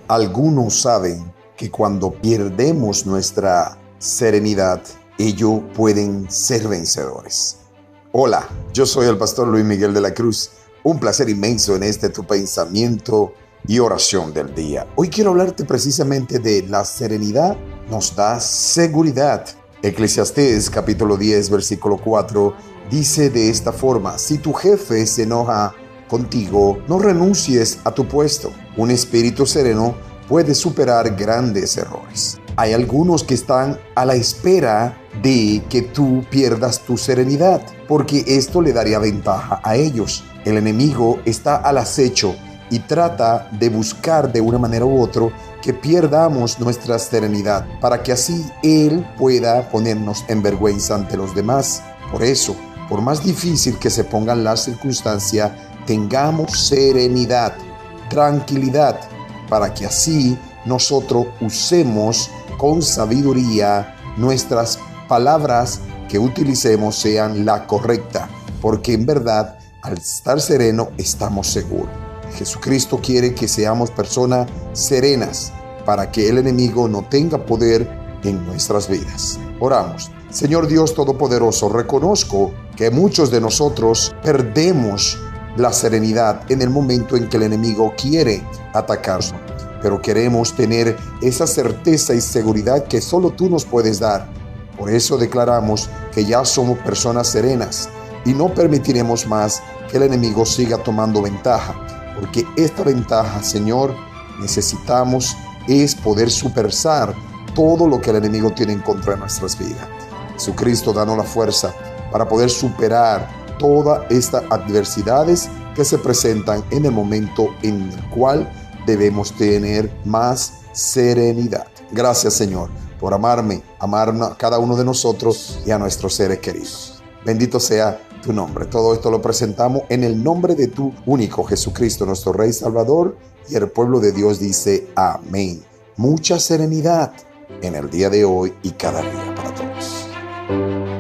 Algunos saben que cuando perdemos nuestra serenidad, ellos pueden ser vencedores. Hola, yo soy el pastor Luis Miguel de la Cruz. Un placer inmenso en tu pensamiento y oración del día. Hoy quiero hablarte precisamente de la serenidad nos da seguridad. Eclesiastés capítulo 10 versículo 4 dice de esta forma: si tu jefe se enoja contigo, no renuncies a tu puesto. Un espíritu sereno puede superar grandes errores. Hay algunos que están a la espera de que tú pierdas tu serenidad, porque esto le daría ventaja a ellos. El enemigo está al acecho y trata de buscar de una manera u otra que pierdamos nuestra serenidad, para que así él pueda ponernos en vergüenza ante los demás. Por eso, por más difícil que se pongan las circunstancias, tengamos serenidad, tranquilidad, para que así nosotros usemos con sabiduría nuestras palabras que utilicemos sean la correcta, porque en verdad al estar sereno estamos seguros. Jesucristo quiere que seamos personas serenas para que el enemigo no tenga poder en nuestras vidas. Oramos. Señor Dios Todopoderoso, reconozco que muchos de nosotros perdemos la serenidad en el momento en que el enemigo quiere atacarnos, pero queremos tener esa certeza y seguridad que solo tú nos puedes dar. Por eso declaramos que ya somos personas serenas y no permitiremos más que el enemigo siga tomando ventaja, porque esta ventaja, Señor, necesitamos es poder superar todo lo que el enemigo tiene en contra de nuestras vidas. Jesucristo, danos la fuerza para poder superar todas estas adversidades que se presentan en el momento en el cual debemos tener más serenidad. Gracias, Señor, por amar a cada uno de nosotros y a nuestros seres queridos. Bendito sea tu nombre. Todo esto lo presentamos en el nombre de tu único Jesucristo, nuestro Rey Salvador, y el pueblo de Dios dice amén. Mucha serenidad en el día de hoy y cada día para todos.